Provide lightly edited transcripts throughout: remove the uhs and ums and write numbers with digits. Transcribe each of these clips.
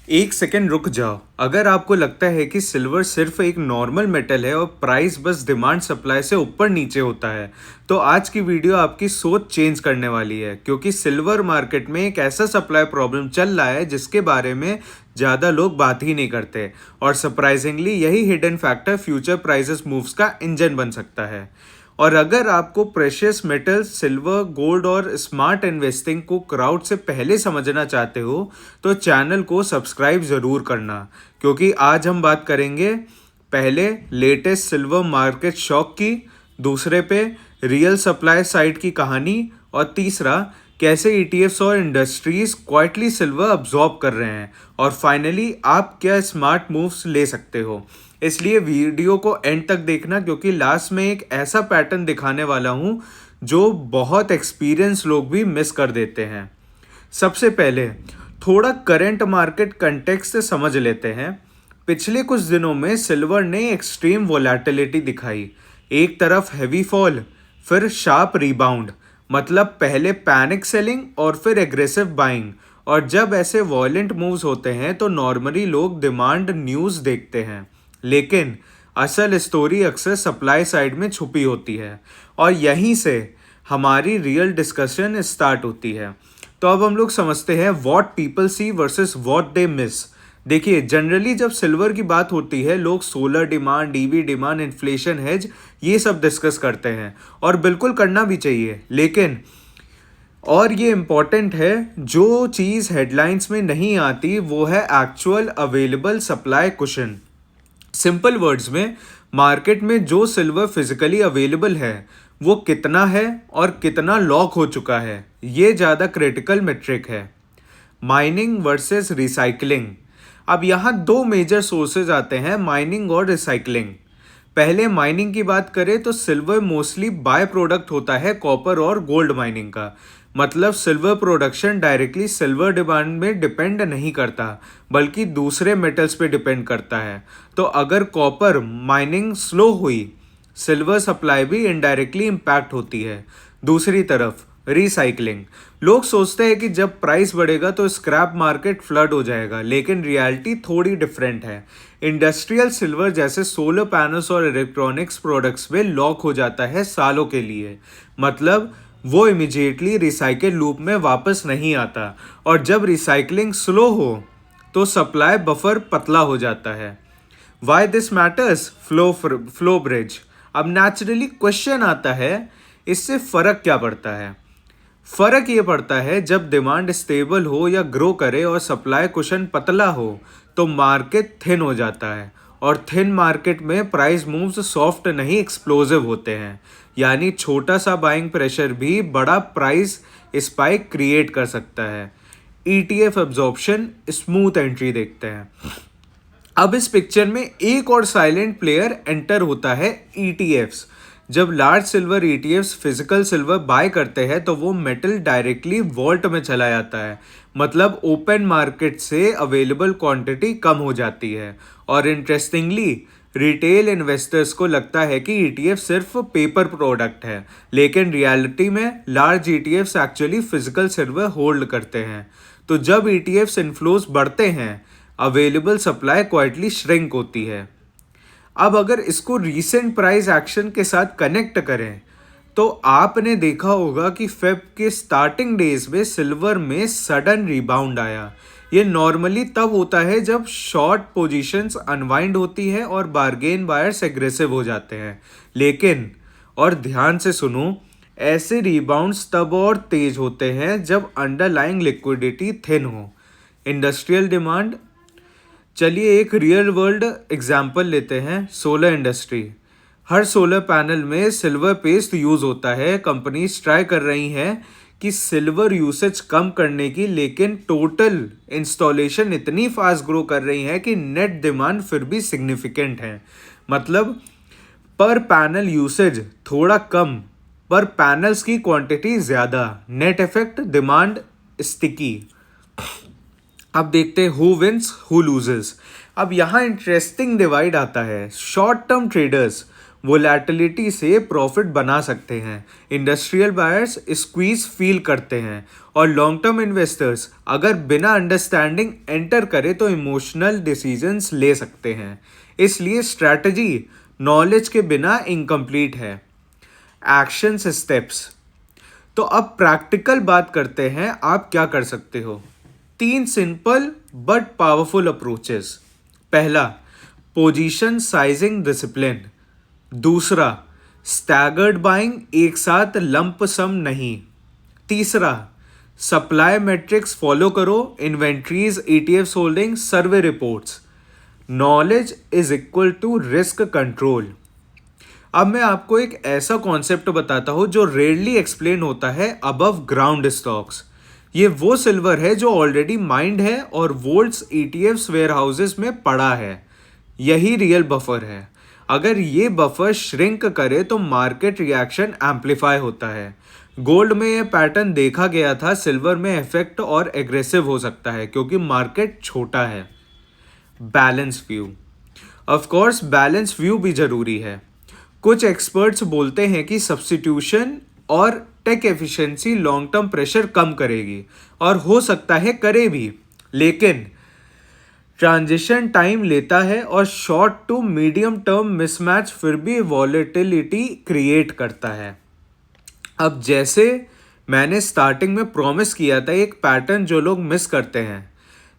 एक सेकेंड रुक जाओ। अगर आपको लगता है कि सिल्वर सिर्फ एक नॉर्मल मेटल है और प्राइस बस डिमांड सप्लाई से ऊपर नीचे होता है, तो आज की वीडियो आपकी सोच चेंज करने वाली है, क्योंकि सिल्वर मार्केट में एक ऐसा सप्लाई प्रॉब्लम चल रहा है जिसके बारे में ज़्यादा लोग बात ही नहीं करते, और सरप्राइजिंगली यही hidden factor future prices moves का इंजन बन सकता है। और अगर आपको प्रेशियस मेटल, सिल्वर, गोल्ड और स्मार्ट इन्वेस्टिंग को क्राउड से पहले समझना चाहते हो तो चैनल को सब्सक्राइब ज़रूर करना, क्योंकि आज हम बात करेंगे पहले लेटेस्ट सिल्वर मार्केट शॉक की, दूसरे पे रियल सप्लाई साइड की कहानी, और तीसरा कैसे ईटीएफ्स और इंडस्ट्रीज क्वाइटली सिल्वर अब्जॉर्ब कर रहे हैं, और फाइनली आप क्या स्मार्ट मूव्स ले सकते हो। इसलिए वीडियो को एंड तक देखना, क्योंकि लास्ट में एक ऐसा पैटर्न दिखाने वाला हूँ जो बहुत एक्सपीरियंस लोग भी मिस कर देते हैं। सबसे पहले थोड़ा करंट मार्केट कंटेक्स्ट से समझ लेते हैं। पिछले कुछ दिनों में सिल्वर ने एक्सट्रीम वोलेटिलिटी दिखाई। एक तरफ हैवी फॉल, फिर शार्प रिबाउंड, मतलब पहले पैनिक सेलिंग और फिर एग्रेसिव बाइंग। और जब ऐसे वॉयलेंट मूव्स होते हैं तो नॉर्मली लोग डिमांड न्यूज़ देखते हैं, लेकिन असल स्टोरी अक्सर सप्लाई साइड में छुपी होती है, और यहीं से हमारी रियल डिस्कशन स्टार्ट होती है। तो अब हम लोग समझते हैं what people see versus what they miss. देखिए, जनरली जब सिल्वर की बात होती है लोग solar demand, DV demand, inflation hedge, ये सब डिस्कस करते हैं, और बिल्कुल करना भी चाहिए। लेकिन और ये इम्पॉर्टेंट है, जो चीज़ हेडलाइंस में नहीं आती वो है actual available supply cushion. Simple words में, मार्केट में जो सिल्वर फिजिकली अवेलेबल है वो कितना है और कितना लॉक हो चुका है, ये ज़्यादा क्रिटिकल मेट्रिक है। Mining versus recycling. अब यहाँ दो मेजर सोर्सेज आते हैं, माइनिंग और रिसाइकलिंग। पहले माइनिंग की बात करें तो सिल्वर मोस्टली बाय प्रोडक्ट होता है कॉपर और गोल्ड माइनिंग का। मतलब silver production directly silver demand में डिपेंड नहीं करता, बल्कि दूसरे मेटल्स पे डिपेंड करता है। तो अगर कॉपर माइनिंग स्लो हुई, सिल्वर सप्लाई भी इनडायरेक्टली इम्पैक्ट होती है। दूसरी तरफ रिसाइकलिंग। लोग सोचते हैं कि जब प्राइस बढ़ेगा तो स्क्रैप मार्केट फ्लड हो जाएगा, लेकिन रियलिटी थोड़ी डिफरेंट है। इंडस्ट्रियल सिल्वर जैसे सोलर पैनल्स और इलेक्ट्रॉनिक्स प्रोडक्ट्स में लॉक हो जाता है सालों के लिए। मतलब वो इमिजिएटली रिसाइकिल लूप में वापस नहीं आता, और जब रिसाइकलिंग स्लो हो तो सप्लाई बफर पतला हो जाता है। Why this matters? Flow bridge. अब नेचुरली क्वेश्चन आता है, इससे फ़र्क क्या पड़ता है? फ़र्क ये पड़ता है, जब डिमांड स्टेबल हो या ग्रो करे और सप्लाई कुशन पतला हो तो मार्केट थिन हो जाता है, और थिन मार्केट में प्राइस मूव्स सॉफ्ट नहीं एक्सप्लोसिव होते हैं। यानी छोटा सा बाइंग प्रेशर भी बड़ा प्राइस स्पाइक क्रिएट कर सकता है। ईटीएफ एब्जॉर्प्शन, स्मूथ एंट्री देखते हैं। अब इस पिक्चर में एक और साइलेंट प्लेयर एंटर होता है, ईटीएफ्स। जब large silver ETFs physical silver buy करते हैं तो वो मेटल डायरेक्टली वॉल्ट में चला जाता है। मतलब ओपन मार्केट से अवेलेबल क्वांटिटी कम हो जाती है, और इंटरेस्टिंगली रिटेल इन्वेस्टर्स को लगता है कि ईटीएफ सिर्फ पेपर प्रोडक्ट है, लेकिन रियलिटी में large ETFs actually physical silver hold करते हैं। तो जब ईटीएफ्स इन्फ्लोज बढ़ते हैं, अवेलेबल सप्लाई क्वाइटली श्रिंक होती है। अब अगर इसको रीसेंट प्राइस एक्शन के साथ कनेक्ट करें तो आपने देखा होगा कि फेब के स्टार्टिंग डेज में सिल्वर में सडन रिबाउंड आया। ये नॉर्मली तब होता है जब शॉर्ट पोजीशंस अनवाइंड होती है और बार्गेन बायर्स एग्रेसिव हो जाते हैं। लेकिन, और ध्यान से सुनो, ऐसे रिबाउंड्स तब और तेज होते हैं जब अंडरलाइंग लिक्विडिटी थिन हो। Industrial demand. चलिए एक रियल वर्ल्ड एग्जाम्पल लेते हैं, सोलर इंडस्ट्री। हर सोलर पैनल में सिल्वर पेस्ट यूज़ होता है। कंपनीज ट्राई कर रही हैं कि सिल्वर यूसेज कम करने की, लेकिन टोटल इंस्टॉलेशन इतनी फास्ट ग्रो कर रही है कि नेट डिमांड फिर भी सिग्निफिकेंट है। मतलब पर पैनल यूसेज थोड़ा कम, पर पैनल्स की क्वांटिटी ज़्यादा। Net effect, demand sticky. अब देखते हैं हु विंस हु लूजेस। अब यहाँ इंटरेस्टिंग डिवाइड आता है। शॉर्ट टर्म ट्रेडर्स वोलेटिलिटी से प्रॉफिट बना सकते हैं। इंडस्ट्रियल बायर्स स्क्वीज फील करते हैं और लॉन्ग टर्म इन्वेस्टर्स अगर बिना अंडरस्टैंडिंग एंटर करे तो इमोशनल डिसीजंस ले सकते हैं। इसलिए स्ट्रैटेजी नॉलेज के बिना इनकम्प्लीट है। Actions steps. तो अब प्रैक्टिकल बात करते हैं, आप क्या कर सकते हो। 3 सिंपल बट पावरफुल अप्रोचेस। पहला, पोजीशन साइजिंग डिसिप्लिन। दूसरा, स्टैगर्ड बाइंग, एक साथ लंप सम नहीं। तीसरा, सप्लाई मैट्रिक्स फॉलो करो, inventories, ETF holding, survey reports. Knowledge is equal to risk control. अब मैं आपको एक ऐसा कॉन्सेप्ट बताता हूँ जो रेयरली एक्सप्लेन होता है अबव ग्राउंड स्टॉक्स। ये वो सिल्वर है जो ऑलरेडी माइंड है और वोल्ट्स ईटीएफ्स वेयर हाउसेस में पड़ा है। यही रियल बफर है। अगर ये बफर श्रिंक करे तो मार्केट रिएक्शन एम्पलीफाई होता है। गोल्ड में ये पैटर्न देखा गया था, सिल्वर में इफेक्ट और एग्रेसिव हो सकता है क्योंकि मार्केट छोटा है। Balance view. Of course balance view भी जरूरी है। कुछ एक्सपर्ट्स बोलते हैं कि सब्स्टिट्यूशन और tech efficiency long term pressure कम करेगी और हो सकता है करे भी, लेकिन ट्रांजिशन टाइम लेता है और short to medium term mismatch फिर भी वॉलेटिलिटी क्रिएट करता है। अब जैसे मैंने स्टार्टिंग में प्रॉमिस किया था, एक पैटर्न जो लोग मिस करते हैं,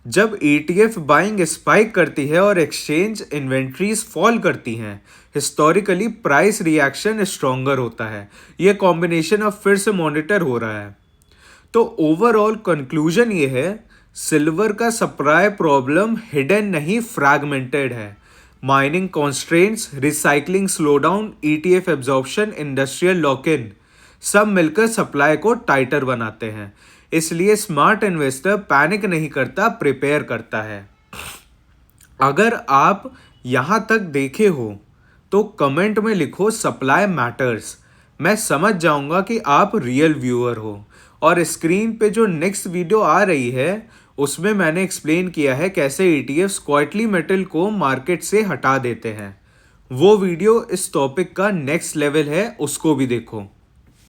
जब ETF बाइंग स्पाइक करती है और एक्सचेंज इन्वेंट्रीज फॉल करती हैं, हिस्टोरिकली प्राइस रिएक्शन स्ट्रॉन्गर होता है। ये कॉम्बिनेशन अब फिर से मॉनिटर हो रहा है। तो ओवरऑल कंक्लूजन ये है, सिल्वर का सप्लाई प्रॉब्लम हिडन नहीं फ्रैगमेंटेड है। Mining constraints, recycling slowdown, ETF absorption, industrial lock in सब मिलकर सप्लाई को टाइटर बनाते हैं। इसलिए स्मार्ट इन्वेस्टर पैनिक नहीं करता, प्रिपेयर करता है। अगर आप यहाँ तक देखे हो तो कमेंट में लिखो सप्लाई मैटर्स। मैं समझ जाऊंगा कि आप रियल व्यूअर हो। और स्क्रीन पे जो नेक्स्ट वीडियो आ रही है उसमें मैंने एक्सप्लेन किया है कैसे ETFs क्वाइटली मेटल को मार्केट से हटा देते हैं। वो वीडियो इस टॉपिक का नेक्स्ट लेवल है, उसको भी देखो।